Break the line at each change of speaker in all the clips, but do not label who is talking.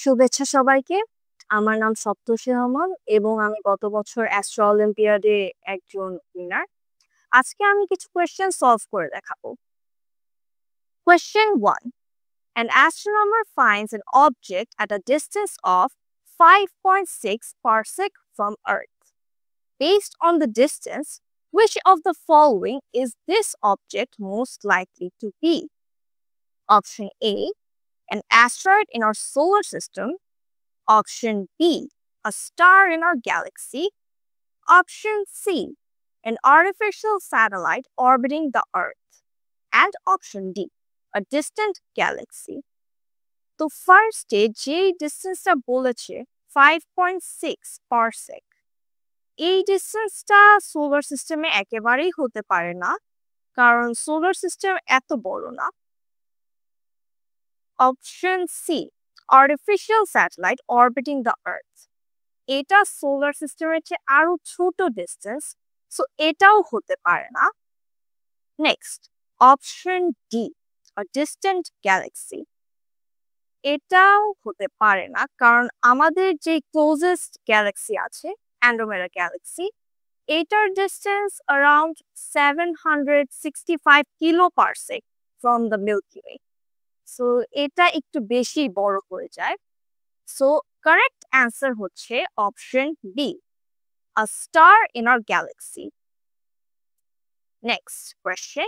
শুভেচ্ছা সবাইকে। আমার নাম সপ্তর্ষি রহমান এবং আমি গত বছর অ্যাস্ট্রো অলিম্পিয়াডে একজন উইনার। আজকে আমি কিছু কোয়েশ্চেন সলভ করে দেখাবো। Question 1. An astronomer finds an object at a distance of 5.6 parsec from Earth. Based on the distance, which of the following is this object most likely to be? Option A, an asteroid in our solar system. Option B, a star in our galaxy. Option C, an artificial satellite orbiting the Earth. And option D, a distant galaxy. তো ফার্স্টে যে ডিস্টেন্সটা বলেছে 5.6 parsec, এই ডিস্টেন্সটা solar সিস্টেমে একেবারেই হতে পারে না, কারণ সোলার সিস্টেম এত বড় না। Option C, artificial satellite orbiting the earth, এটা সোলার সিস্টেমের চেয়ে আরো ছোট ডিস্টেন্স, সো এটাও হতে পারে না। Next, option D, a distant galaxy, এটাও হতে পারে না, কারণ আমাদের যে ক্লোজেস্ট গ্যালাক্সি আছে অ্যান্ড্রোমেডা গ্যালাক্সি, এটার distance around 765 kilo parsec from the Milky Way, so এটা একটু বেশি বড় হয়ে যায়। সো কারেক্ট অ্যান্সার হচ্ছে option B, a star in our galaxy. Next question.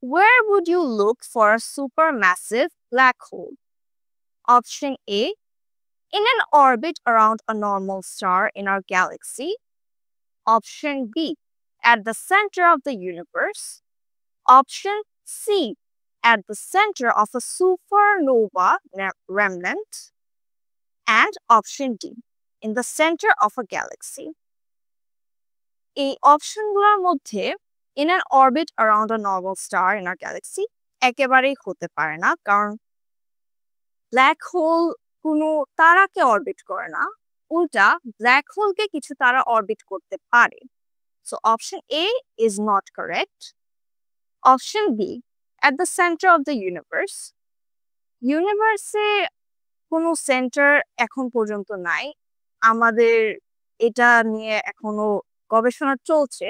Where would you look for a supermassive black hole? Option A, in an orbit around a normal star in our galaxy. Option B, at the center of the universe. Option C, at the center of a supernova remnant. And option D, in the center of a galaxy. এই অপশনগুলোর মধ্যে in an orbit around a normal star in our galaxy একেবারেই হতে পারে না, কারণ black hole কোনো তারাকে orbit করে না, উল্টা ব্ল্যাক হোলকে কিছু তারা অরবিট করতে পারে। So option A is not correct. Option B, at the centre of the universe, ইউনিভার্সে কোনো সেন্টার এখন পর্যন্ত নাই, আমাদের এটা নিয়ে এখনো গবেষণা চলছে,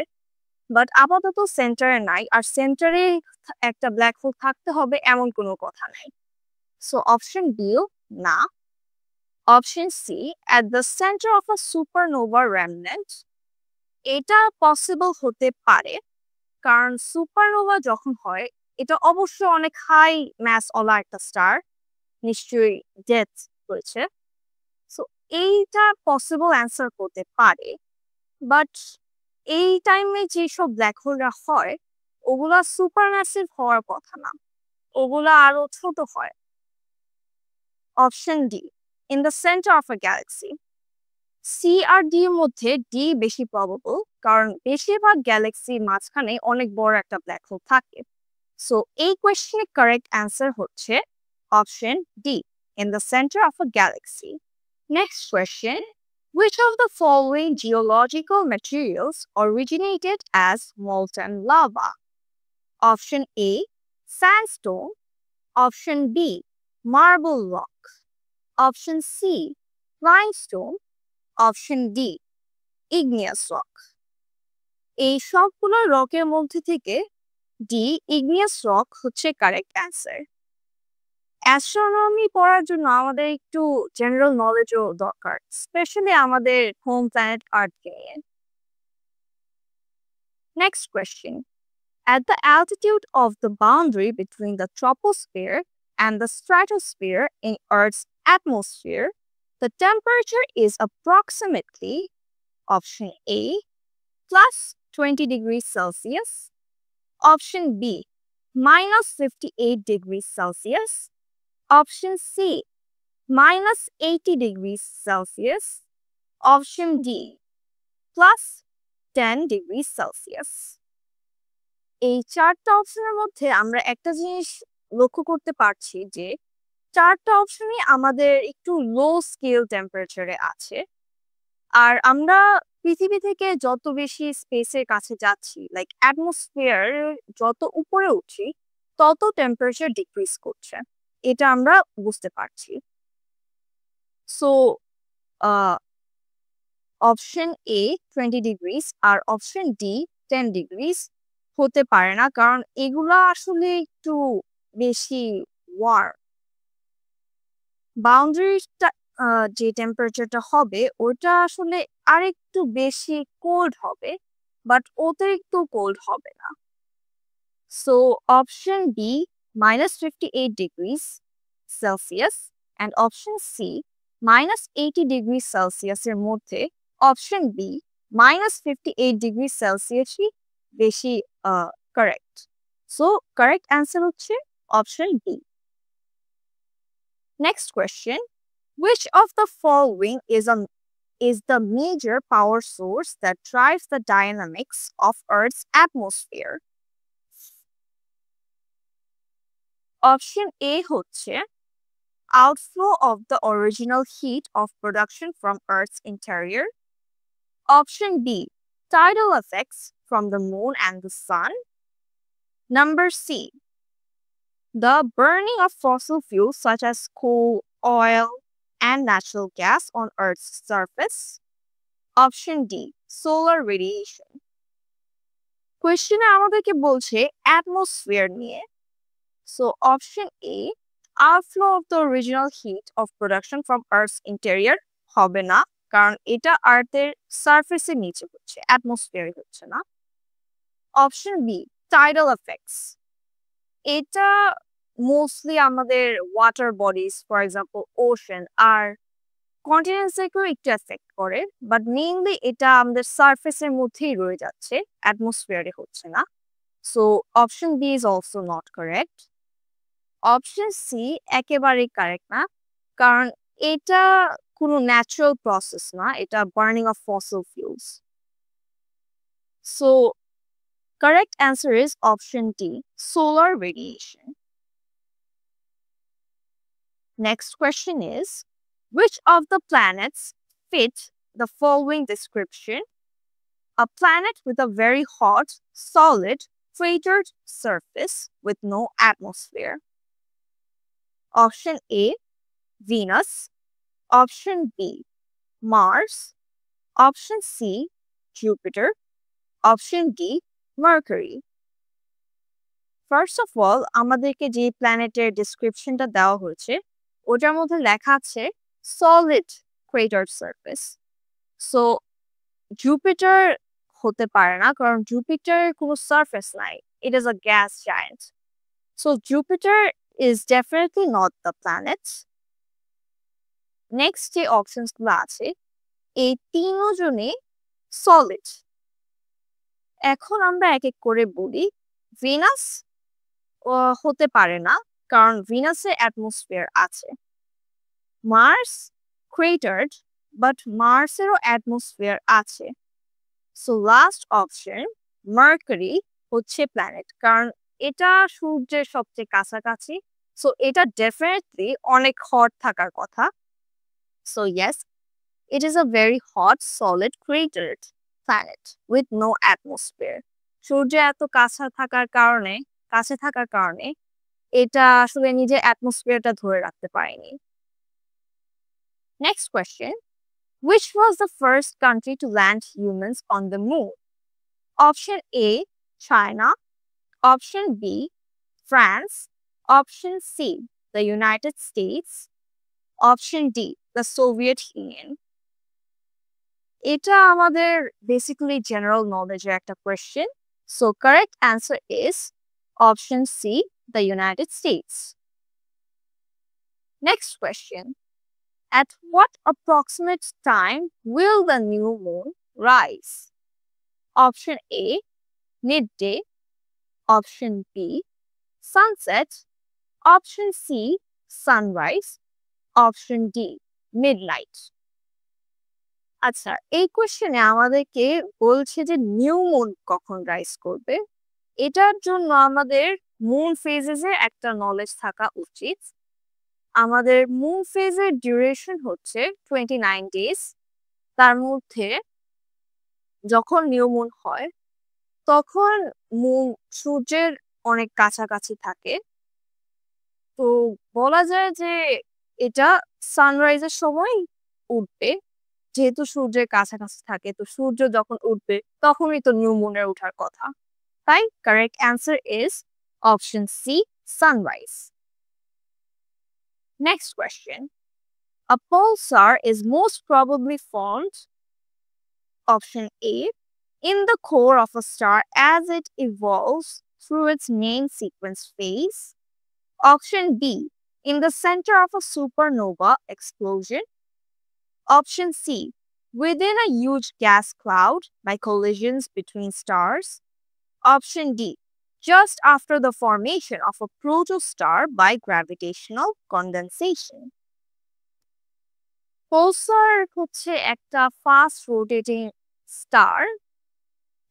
বাট আপাতত সেন্টারে নাই, আর সেন্টারে একটা ব্ল্যাক হোল থাকতে হবে এমন কোনো কথা নাই। সো অপশন বিও না। Option C, at the centre of a supernova remnant, এটা পসিবল হতে পারে, কারণ সুপারনোভা যখন হয় এটা অবশ্য অনেক হাই ম্যাস ওলা একটা স্টার, নিশ্চয়ই ডেথ হয়েছে, সো এইটা পসিবল অ্যান্সার করতে পারে। বাট এই টাইমে যেসব ব্ল্যাক হোলরা হয় ওগুলা সুপারম্যাসিভ হওয়ার কথা না, ওগুলা আরো ছোট হয়। Option D, in the centre of a galaxy, C আর ডি এর মধ্যে ডি বেশি প্রবাবল, কারণ বেশিরভাগ গ্যালাক্সির মাঝখানে অনেক বড় একটা ব্ল্যাক হোল থাকে। সো এই কোয়েশ্চেনের কারেক্ট অ্যান্সার হচ্ছে option D, in the centre of a Galaxy. Next question. Which of the following geological materials originated as molten lava? Option A, sandstone. Option B, marble rock. Option C, limestone. Option D, igneous rock. এই সবগুলো রকের মধ্যে থেকে D, igneous rock হচ্ছে correct answer. Astronomy পড়ার জন্য আমাদের একটু general নলেজও দরকার, স্পেশালি আমাদের হোম প্ল্যানেট আর্থকে নিয়ে। Next question. At the altitude of the boundary between the troposphere and the stratosphere in Earth's atmosphere, the temperature is approximately option A, plus 20 degrees Celsius, option B, minus 58 degrees Celsius, option C, minus 80 degrees Celsius, option D, plus 10 degrees Celsius. এই চারটা অপশনের মধ্যে আমরা একটা জিনিস লক্ষ্য করতে পারছি যে চারটা অপশনই আমাদের একটু লো স্কেল টেম্পারেচারে আছে, আর আমরা পৃথিবী থেকে যত বেশি স্পেসের কাছে যাচ্ছি, লাইক অ্যাটমসফিয়ার যত উপরে উঠছি, তত টেম্পারেচার ডিক্রিজ করছে। এটা আমরা বুঝতে পারছি। সো অপশন এ 20 ডিগ্রিজ আর অপশন ডি 10 ডিগ্রিজ হতে পারে না, কারণ এগুলা আসলে একটু বেশি ওয়ার্ম। বাউন্ডারিটা যে টেম্পারেচারটা হবে ওটা আসলে আরেকটু বেশি কোল্ড হবে, বাট অতিরিক্ত কোল্ড হবে না। So option B -58 degrees Celsius and option C -80 degree সেলসিয়াসের মধ্যে অপশন বি -58 ডিগ্রি সেলসিয়াসই বেশি কারেক্ট। সো কারেক্ট অ্যান্সার হচ্ছে option B. Next question. Which of the following is the major power source that drives the dynamics of Earth's atmosphere? Option A হচ্ছে outflow of the original heat of production from Earth's interior. Option B, tidal effects from the moon and the sun. Number C, the burning of fossil fuels such as coal, oil, and natural gas on Earth's surface. Option D, solar radiation. কোয়েশ্চেনে আমাদেরকে বলছে atmosphere নিয়ে। So option A, outflow of the original heat of production from Earth's interior হবে না, কারণ এটা আর্থের সারফেসের নিচে হচ্ছে, অ্যাটমসফিয়ারে হচ্ছে না। অপশন বি, টাইডাল এফেক্টস, এটা মোস্টলি আমাদের water bodies, for example ocean আর কন্টিনেন্টসকেও একটু এফেক্ট করে, বাট মেইনলি এটা আমাদের সারফেসের মধ্যেই রয়ে যাচ্ছে, অ্যাটমসফিয়ারে হচ্ছে না। So option B is also not correct. Option C একেবারেই কারেক্ট না, কারণ এটা কোনো ন্যাচারাল প্রসেস না, এটা burning of fossil fuels. So correct answer is option D, solar radiation. Next question is, which of the planets fit the following description? A planet with a very hot, solid, cratered surface with no atmosphere. Option A, Venus. Option B, Mars. Option C, Jupiter. Option D, Mercury. First of all, আমাদেরকে যে প্ল্যানেটের ডেসক্রিপশনটা দেওয়া হয়েছে ওটার মধ্যে লেখা আছে solid crater surface. So Jupiter হতে পারে না, কারণ জুপিটারের কোনো সারফেস নাই, it is a gas giant. So Jupiter is definitely not the planet. Next যে অপশনসগুলো আছে এই তিনজনে সলিড। এখন আমরা এক এক করে বলি। ভিনাস হতে পারে না, কারণ ভিনাসে অ্যাটমসফিয়ার আছে। মার্স ক্রেটার্ড, বাট মার্সেরও অ্যাটমসফিয়ার আছে। সো লাস্ট অপশন মার্কারি হচ্ছে প্ল্যানেট, কারণ এটা সূর্যের সবচেয়ে কাছাকাছি। সো এটা ডেফিনেটলি অনেক হট থাকার কথা। So yes, it is a very hot, solid cratered planet with no atmosphere. সূর্য এত কাছে থাকার কারণে এটা আসলে নিজের অ্যাটমসফিয়ারটা ধরে রাখতে পারেনি। Next question. Which was the first country to land humans on the moon? Option A, China. Option B, France. Option C, the United States. Option D, the Soviet Union. এটা আমাদের বেসিক্যালি জেনারেল নলেজের একটা question. So correct answer is option C, the United States. Next question. At what approximate time will the new moon rise? Option A, midday. Option B, sunset. Option C, sunrise. Option D, midnight. আচ্ছা, এই কোয়েশ্চেনে আমাদেরকে বলছে যে new moon কখন rise করবে। এটার জন্য আমাদের মুন ফেজেসের একটা নলেজ থাকা উচিত। আমাদের মুন ফেজের ডিউরেশন হচ্ছে 29 ডেজ। তার মধ্যে যখন নিউ মুন হয় তখন মুন সূর্যের অনেক কাছাকাছি থাকে। তো বলা যায় যে এটা সানরাইজের সময় উঠবে। যেহেতু সূর্যের কাছাকাছি থাকে তো সূর্য যখন উঠবে তখনই তো নিউ মুনের ওঠার কথা। তাই correct answer is option C, sunrise. Next question, a pulsar is most probably formed, option A, in the core of a star as it evolves through its main sequence phase. Option B, in the center of a supernova explosion. Option C, within a huge gas cloud by collisions between stars. Option D, just after the formation of a protostar by gravitational condensation. Pulsar হচ্ছে একটা fast rotating star.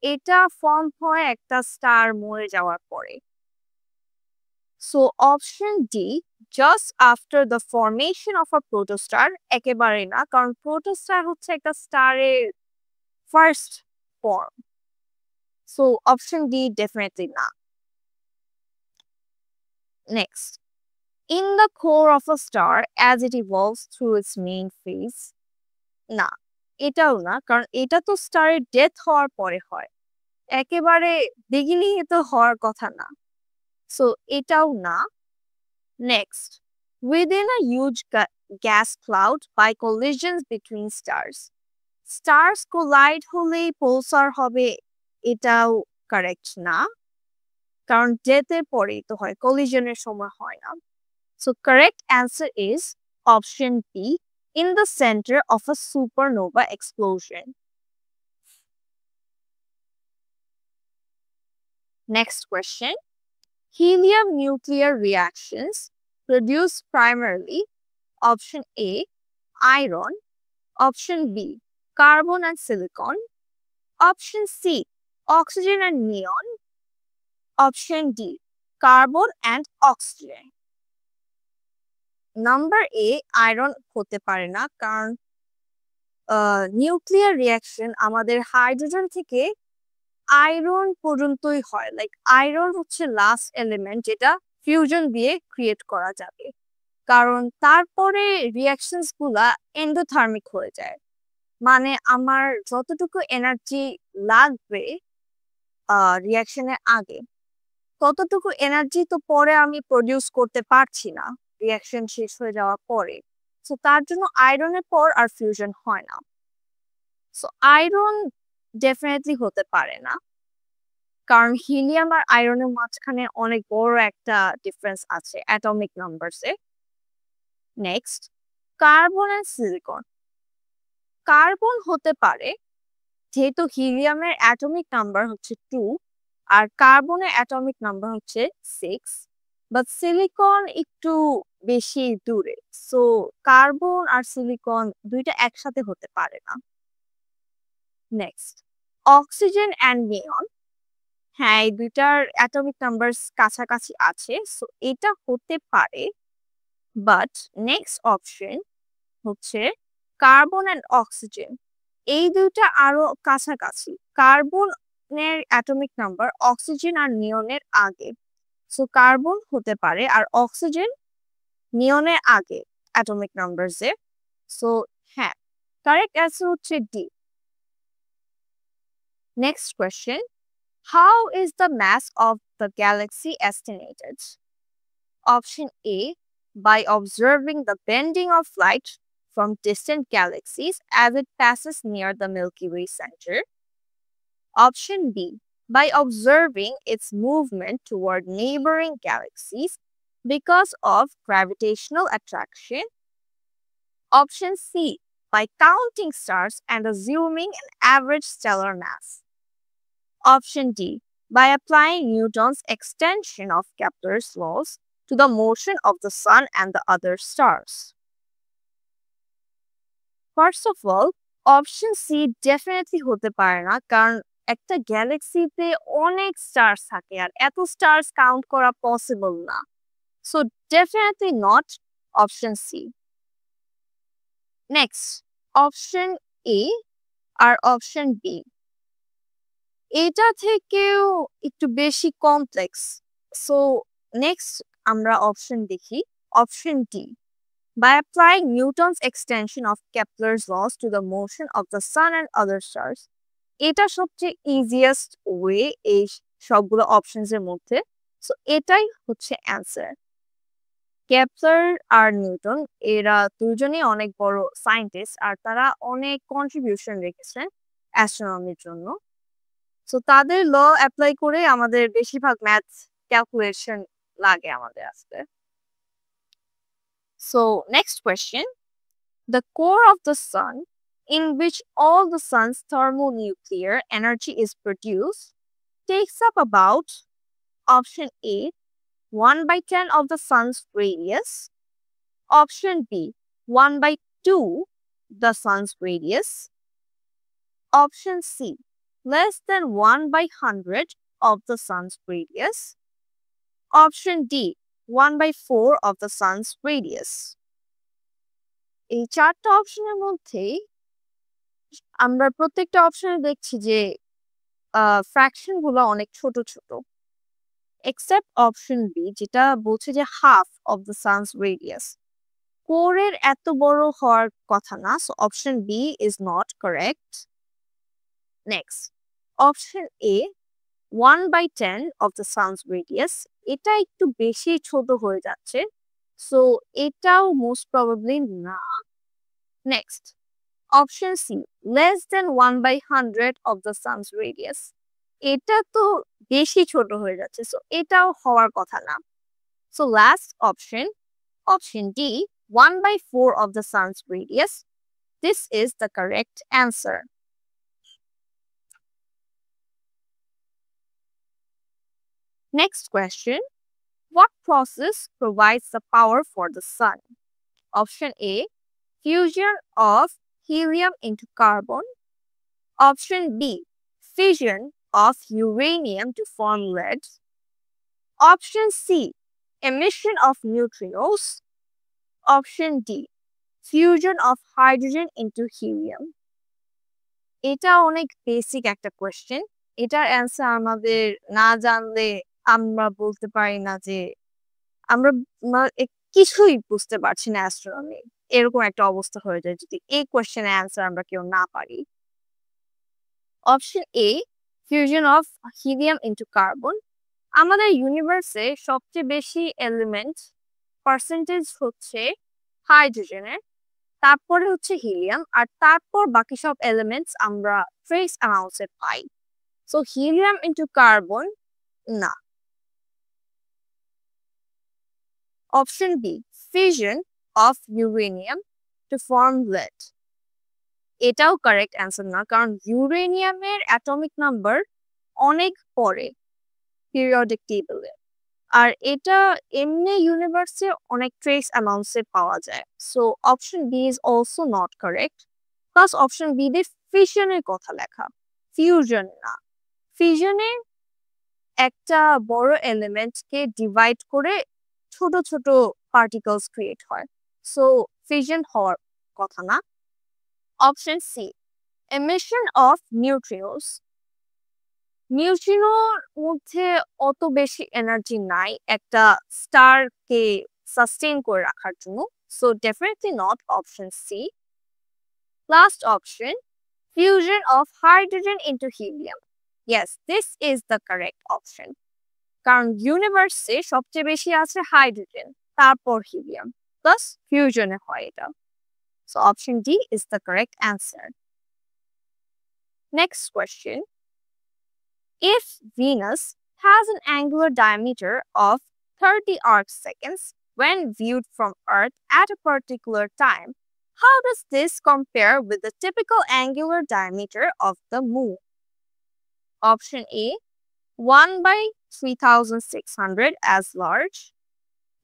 এটা form হয় একটা star মরে যাওয়ার পরে। So option D, just after the formation of a protostar, একেবারে না, কারণ প্রোটোস্টার হচ্ছে একটা স্টারের first form. So option D definitely না। Next, in the core of a star as it evolves through its main phase. না, এটাও না, কারণ এটা তো স্টারের ডেথ হওয়ার পরে হয়, একেবারে বিগিনিং এ তো হওয়ার কথা না। সো এটাও না। Next, within a huge gas cloud by collisions between stars. Stars collide হলেই পলসার হবে, এটাও কারেক্ট না, কারণ ডেথের পরেই তো হয়, কলিশনের সময় হয় না। So correct answer is option B, in the center of a supernova explosion. Next question. Helium nuclear reactions produce primarily, option A, iron, option B, carbon and silicon, option C, oxygen and neon, option D, carbon and oxygen. Number A, iron হতে পারে না, কারণ nuclear reaction আমাদের hydrogen থেকে iron পর্যন্তই হয়। Like iron হচ্ছে last element যেটা ফিউশন দিয়ে ক্রিয়েট করা যাবে, কারণ তারপরে রিয়াকশনস গুলা এন্ডোথার্মিক হয়ে যায়। মানে আমার যতটুকু এনার্জি লাগবে রিয়াকশনের আগে, ততটুকু এনার্জি তো পরে আমি প্রডিউস করতে পারছি না রিয়াকশন শেষ হয়ে যাওয়ার পরে। সো তার জন্য আয়রনের পর আর ফিউশন হয় না। সো আয়রন ডেফিনেটলি হতে পারে না, কারণ হিলিয়াম আর আয়রনের মাঝখানে অনেক বড় একটা ডিফারেন্স আছে অ্যাটমিক নাম্বারসে। Next, carbon and silicon. Carbon হতে পারে, যেহেতু হিলিয়ামের অ্যাটমিক নাম্বার হচ্ছে 2 আর কার্বনের অ্যাটমিক নাম্বার হচ্ছে 6, বাট সিলিকন একটু বেশি দূরে। সো কার্বন আর সিলিকন দুইটা একসাথে হতে পারে না। নেক্সট, অক্সিজেন অ্যান্ড নিয়ন। হ্যাঁ, এই দুইটার অ্যাটমিক নাম্বার কাছাকাছি আছে, সো এটা হতে পারে। বাট নেক্সট অপশন হচ্ছে কার্বন অ্যান্ড অক্সিজেন, এই দুইটা আরো কাছাকাছি। কার্বনের অ্যাটমিক নাম্বার অক্সিজেন আর নিয়নের আগে, সো কার্বন হতে পারে আর অক্সিজেন নিয়নের আগে অ্যাটমিক নাম্বারসে। সো হ্যাঁ, কারেক্ট অ্যান্সার হচ্ছে D. Next question, how is the mass of the galaxy estimated? Option A, by observing the bending of light from distant galaxies as it passes near the Milky Way center. Option B, by observing its movement toward neighboring galaxies because of gravitational attraction. Option C, by counting stars and assuming an average stellar mass. Option D, by applying Newton's extension of Kepler's laws to the motion of the sun and the other stars. First of all, option C definitely হতে পারে না, কারণ একটা গ্যালাক্সিতে অনেক stars থাকে আর এত stars count করা পসিবল না। So definitely not option C. Next, option A আর অপশন বি, এটা থেকেও একটু বেশি কমপ্লেক্স। সো নেক্সট আমরা অপশন দেখি option D by applying Newton's extension of Kepler's laws to the motion of the sun and other stars. এটা সবচেয়ে easiest way এই সবগুলো অপশনস এর মধ্যে, সো এটাই হচ্ছে অ্যান্সার। কেপলার আর নিউটন এরা দুজনেই অনেক বড় সায়েন্টিস্ট আর তারা অনেক কন্ট্রিবিউশন রেখেছেন অ্যাস্ট্রোনমির জন্য। সো তাদের ল অ্যাপ্লাই করে আমাদের বেশিরভাগ ম্যাথস ক্যালকুলেশন লাগে আমাদের আসতে। So next question, the core of the sun, in which all the sun's thermonuclear energy is produced, takes up about option A 1/10 of the sun's radius, option B 1/2 the sun's radius, option C less than 1/100 of the sun's radius, option D 1/4 of the sun's radius. এই চারটা অপশনের মধ্যে আমরা প্রত্যেকটা অপশনে দেখছি যে fraction গুলো অনেক ছোট ছোট, এক্সেপ্ট অপশন বি যেটা বলছে যে half of the sun's radius. কোরের এত বড় হওয়ার কথা না, so option B is not correct. Next option A 1/10 of the sun's radius, এটা একটু বেশি ছোট হয়ে যাচ্ছে, সো এটাও মোস্ট প্রবাবলি না। Next option C less than 1/100 of the sun's radius, এটা তো বেশি ছোট হয়ে যাচ্ছে, সো এটাও হওয়ার কথা না। So last option, option D 1/4 of the sun's radius, this is the correct answer. Next question, what process provides the power for the sun? Option A fusion of helium into carbon, option B fission of uranium to form lead, option C emission of neutrinos, option D fusion of hydrogen into helium. এটা অনেক basic একটা question, এটার answer আমাদের না জানলে আমরা বলতে পারি না যে আমরা কিছুই বুঝতে পারছি না অ্যাস্ট্রোনমি, এরকম একটা অবস্থা হয়ে যায় যদি এই কোয়েশ্চেনের অ্যান্সার আমরা কেউ না পারি। Option A fusion of helium into carbon, আমাদের ইউনিভার্সে সবচেয়ে বেশি এলিমেন্ট পার্সেন্টেজ হচ্ছে হাইড্রোজেনের, তারপরে হচ্ছে হিলিয়াম, আর তারপর বাকি সব এলিমেন্টস আমরা ট্রেস অ্যামাউন্টসে পাই। সো হিলিয়াম ইনটু কার্বন না। Option B fusion of uranium to form lead, এটাও কারেক্ট অ্যান্সার না, কারণ ইউরেনিয়ামের অ্যাটমিক নাম্বার অনেক পরে পিরিয়ডিক টেবলে, আর এটা এমনি ইউনিভার্সে অনেক ট্রেস অ্যামাউন্টসে পাওয়া যায়। So option B is also not correct, plus option B তে ফিশনের কথা লেখা, ফিউশন না। ফিউশনে একটা বড় এলিমেন্টকে ডিভাইড করে ছোট ছোট পার্টিকলস ক্রিয়েট হয়, সো ফিউশন হওয়ার কথা না। অপশন সি এমিশন অফ নিউট্রিনোস, নিউট্রিনোর মধ্যে অত বেশি এনার্জি নাই একটা স্টারকে সাস্টেইন করে রাখার জন্য, so definitely not option C. Last option fusion of hydrogen into helium, yes this is the correct option, কারণ ইউনিভার্সে সবচেয়ে বেশি আছে হাইড্রোজেন, তারপর হিলিয়াম, প্লাস ফিউশনে হয় এটা, so option D is the correct answer. Next question, if Venus has an angular diameter of 30 arc seconds when viewed from Earth at a particular time, how does this compare with the typical angular diameter of the moon? Option A 1/3600 as large,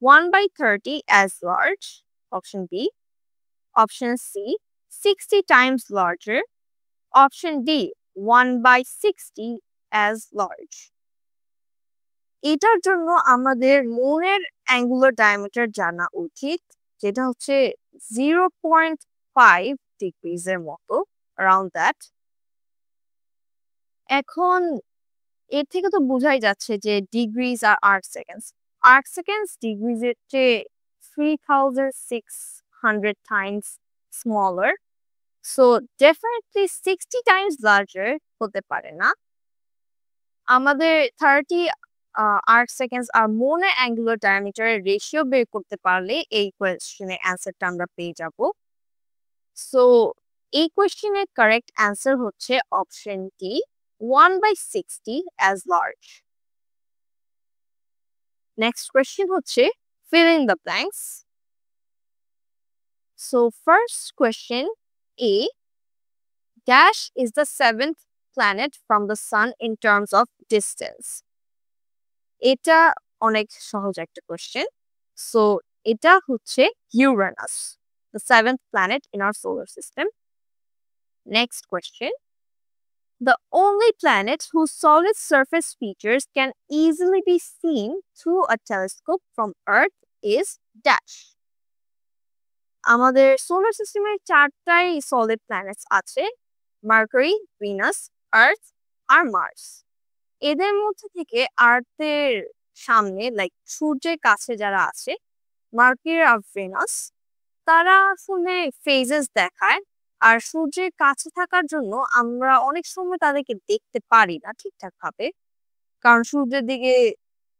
1/30 as large, option B, option C 60 times larger, option D 1/60 as large. এটার জন্য আমাদের মুনের angular diameter জানা উচিত, যেটা হচ্ছে 0.5 ডিগ্রিজের মতো, around that. এখন এর থেকে তো বোঝাই যাচ্ছে যে ডিগ্রিজ আর arc seconds, arc seconds degrees এর চেয়ে 3600 times smaller. So definitely 60 times larger হতে পারে না। আমাদের 30 arc seconds আর মোলার অ্যাঙ্গুলার ডায়ামিটারের রেশিও বের করতে পারলে এই কোয়েশ্চেনের অ্যান্সারটা আমরা পেয়ে যাব। সো এই কোয়েশ্চেনের কারেক্ট অ্যান্সার হচ্ছে option D 1/60 as large. Next question হচ্ছে fill in the blanks. So first question A, dash is the seventh planet from the sun in terms of distance. এটা অনেক সহজ একটা কোয়েশ্চেন। সো এটা হচ্ছে Uranus, the seventh planet in our solar system. Next question. The only planet whose solid surface features can easily be seen through a telescope from Earth is dash. আমাদের solar সিস্টেমে চারটাই solid planets আছে, mercury, Venus, আর্থ আর Mars. এদের মধ্যে থেকে আর্থের সামনে like সূর্যের কাছে যারা আছে, মার্কিউরি আর ভেনাস, তারা আসলে ফেজেস দেখায়। আর সূর্যের কাছে থাকার জন্য আমরা অনেক সময় তাদেরকে দেখতে পারি না ঠিকঠাক ভাবে, কারণ সূর্যের দিকে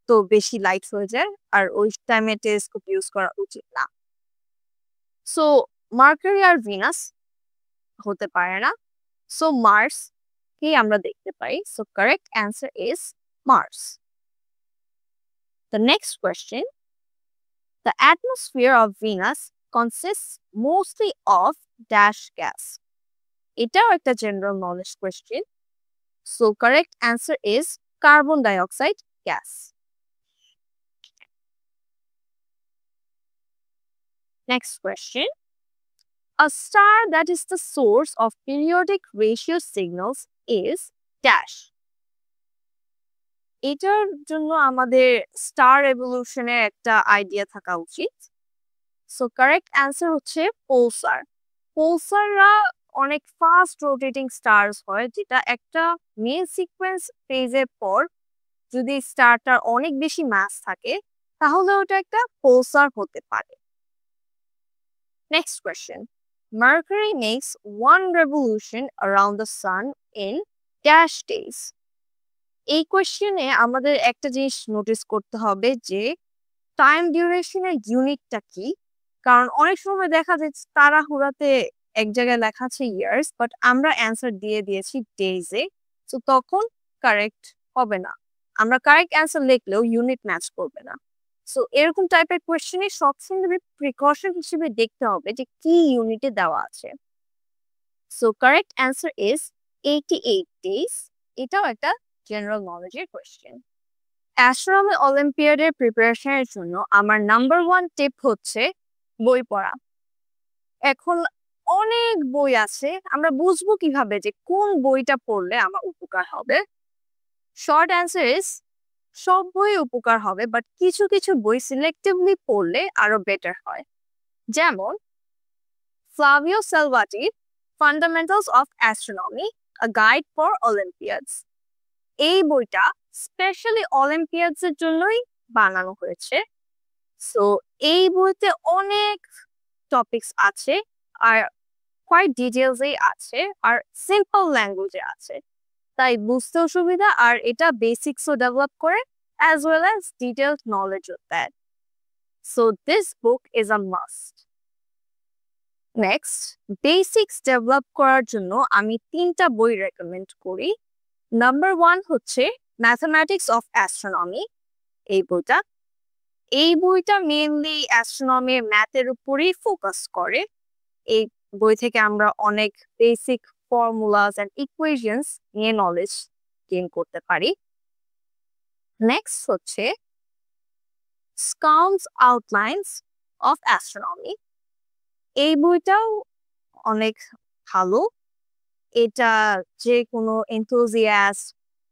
তো বেশি লাইট হয়ে যায় আর ওই টাইমে টেলিস্কোপ ইউজ করা উচিত না। সো মার্কারি আর ভিনাস হতে পারে না, সো মার্স কে আমরা দেখতে পাই। So correct answer is Mars. The next question. The atmosphere of Venus consists mostly of dash gas. এটাও একটা general knowledge question. So correct answer is carbon dioxide gas. Next question. A star that is the source of periodic ratio signals is dash. এটার জন্য আমাদের star এভলিউশনের একটা idea থাকা উচিত। So correct answer হচ্ছে পোলসার। পোলসাররা অনেক ফাস্ট রোটেটিং স্টারস হয়, যেটা একটা মেন সিকোয়েন্স ফেজের পর যদি স্টারটার অনেক বেশি মাস থাকে তাহলে ওটা একটা পোলসার হতে পারে। Next question. Mercury makes one revolution around the sun in dash days. এই কোয়েশ্চেনে আমাদের একটা জিনিস নোটিস করতে হবে যে টাইম ডিউরেশনের ইউনিটটা কি, কারণ অনেক সময় দেখা যাচ্ছে তাড়াহুড়াতে এক জায়গায় লেখা আছে ইয়ার্স, বাট আমরা অ্যান্সার দিয়ে দিয়েছি ডেজে, তো তখন কারেক্ট হবে না। আমরা কারেক্ট অ্যান্সার লিখলেও ইউনিট ম্যাচ করবে না। সো এরকম টাইপের কোয়েশ্চেনে সবসময় প্রিকশন হিসেবে দেখতে হবে যে কি ইউনিটে দেওয়া আছে। So correct answer is 88 days. এটাও একটা জেনারেল নলেজের কোয়েশ্চেন। অ্যাস্ট্রোনমি অলিম্পিয়াডের প্রিপারেশনের জন্য আমার নাম্বার 1 টিপ হচ্ছে বই পড়া। এখন অনেক বই আছে, আমরা বুঝবো কিভাবে যে কোন বইটা পড়লে আমার উপকার হবে? শর্ট অ্যান্সার ইজ সব বই উপকার হবে, বাট কিছু কিছু বই সিলেক্টিভলি পড়লে আরো বেটার হয়। যেমন ফ্লাভিও সেলভাটির fundamentals of astronomy, a guide for olympiads. এই বইটা স্পেশালি অলিম্পিয়াডস এর জন্যই বানানো হয়েছে। সো এই বইতে অনেক টপিকস আছে আর কোয়াইট ডিটেলসেই আছে আর সিম্পল ল্যাঙ্গুয়েজে আছে, তাই বুঝতেও সুবিধা আর এটা বেসিক্সও ডেভেলপ করে as well as detailed knowledge of that. So this book is a must. Next, basics develop করার জন্য আমি 3টা বই রেকমেন্ড করি। নাম্বার 1 হচ্ছে ম্যাথমেটিক্স অফ অ্যাস্ট্রোনমি। এই বইটা মেইনলি অ্যাস্ট্রোনমির ম্যাথের উপরই ফোকাস করে। এই বই থেকে আমরা অনেক বেসিক ফর্মুলাস এন্ড ইকুয়েশনস নিয়ে নলেজ গেইন করতে পারি। নেক্সট হচ্ছে স্কাউন্স আউটলাইনস অফ অ্যাস্ট্রোনমি। এই বইটাও অনেক ভালো। এটা যে কোনো এনথুজিয়াস্ট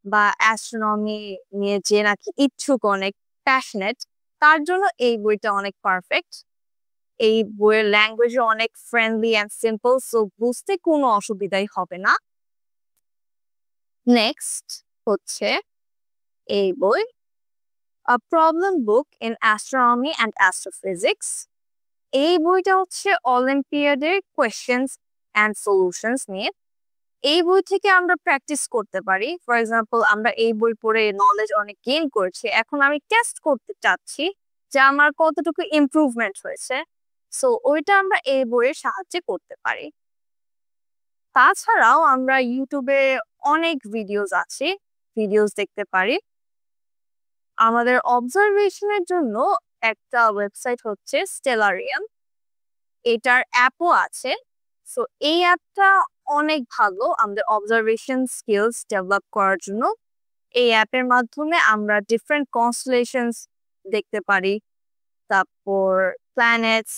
বা অ্যাস্ট্রোনমি নিয়ে যে নাকি ইচ্ছুক, অনেক প্যাশনেট, তার জন্য এই বইটা অনেক পারফেক্ট। এই বইয়ের ল্যাঙ্গুয়েজও অনেক ফ্রেন্ডলি অ্যান্ড সিম্পল, সো বুঝতে কোনো অসুবিধাই হবে না। নেক্সট হচ্ছে এই বই A Problem Book in Astronomy and Astrophysics. এই বইটা হচ্ছে অলিম্পিয়াডের কোয়েশ্চেন্স অ্যান্ড সলিউশনস নিয়ে। এই বই থেকে আমরা প্র্যাকটিস করতে পারি। ফর এক্সাম্পল, আমরা এই বই পড়ে নলেজ অনেক গেইন করছি, এখন আমি টেস্ট করতে চাচ্ছি যে আমার কতটুকু ইমপ্রুভমেন্ট হয়েছে। সো ওইটা আমরা এই বইয়ের সাহায্যে করতে পারি। তাছাড়াও আমরা ইউটিউবে অনেক ভিডিওস দেখতে পারি। আমাদের অবজারভেশনের জন্য একটা ওয়েবসাইট হচ্ছে স্টেলারিয়াম, এটার অ্যাপও আছে। সো এই অ্যাপটা অনেক ভালো আমাদের অবজারভেশন স্কিলস ডেভেলপ করার জন্য। এই অ্যাপের মাধ্যমে আমরা ডিফারেন্ট কনস্টেলেশনস দেখতে পারি, তারপর প্ল্যানেটস,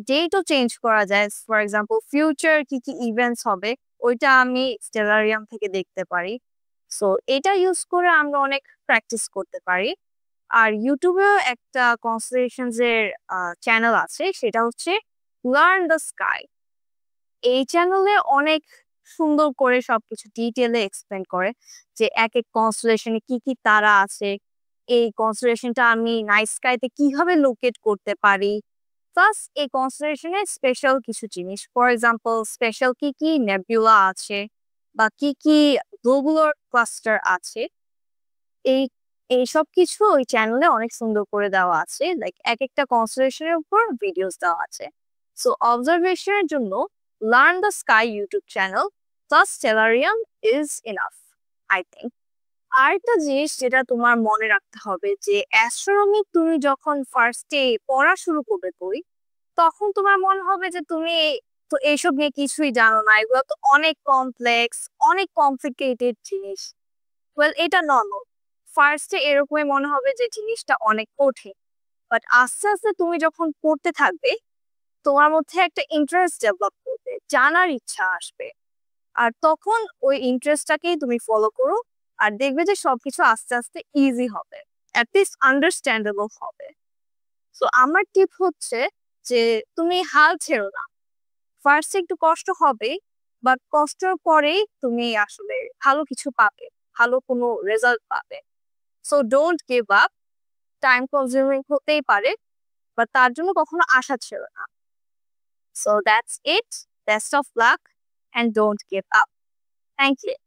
ডেটও চেঞ্জ করা যায়। ফর এক্সাম্পল, ফিউচার কি কি ইভেন্টস হবে ওইটা আমি স্টেলারিয়াম থেকে দেখতে পারি। সো এটা ইউজ করে আমরা অনেক প্র্যাকটিস করতে পারি। আর ইউটিউবেও একটা কনস্টেলেশনস এর চ্যানেল আছে, সেটা হচ্ছে লার্ন দ্য স্কাই। এই চ্যানেলে অনেক সুন্দর করে সবকিছু ডিটেলে এক্সপ্লেন করে যে এক এক কনস্টেলেশনে কি কি তারা আছে, এই কনস্টেলেশনটা আমি নাইট স্কাইতে কিভাবে লোকেট করতে পারি, প্লাস এই কনস্টেলেশনের স্পেশাল কিছু জিনিস, ফর এক্সাম্পল স্পেশাল কি কি নেবুলা আছে বা কি কি গ্লোবুলার ক্লাস্টার আছে। এই এই সব কিছু ওই চ্যানেলে অনেক সুন্দর করে দেওয়া আছে, লাইক এক একটা কনস্টেলেশনের উপর ভিডিওস দেওয়া আছে। সো অবজারভেশনের জন্য learn the sky YouTube channel plus Stellarium is enough, I think. আরেকটা জিনিস যেটা তোমার মনে রাখতে হবে, যে অ্যাস্ট্রোনমি তুমি যখন ফার্স্টে পড়া শুরু করবে বই, তখন তোমার মনে হবে যে তুমি তো এইসব নিয়ে কিছুই জানো না, এগুলো তো অনেক কমপ্লেক্স, অনেক কমপ্লিকেটেড জিনিস। ওয়েল, এটা নর্মাল। ফার্স্টে এরকমই মনে হবে যে জিনিসটা অনেক কঠিন, বাট আস্তে আস্তে তুমি যখন পড়তে থাকবে, তোমার মধ্যে একটা ইন্টারেস্ট ডেভেলপ করবে, জানার ইচ্ছা আসবে। আর তখন ওই ইন্টারেস্টটাকেই তুমি ফলো করো, আর দেখবে যে সবকিছু আস্তে আস্তে ইজি হবে, অ্যাটলিস্ট আন্ডারস্ট্যান্ডেবল হবে। সো আমার টিপ হচ্ছে যে তুমি হাল ছেড়ো না। ফার্স্টে একটু কষ্ট হবে, বাট কষ্টের পরেই তুমি আসলে ভালো কিছু পাবে, ভালো কোনো রেজাল্ট পাবে। So don't give up. Time consuming হতেই পারে, বাট তার জন্য কখনো আশা ছিল না। So that's it. Best of luck and don't give up. Thank you.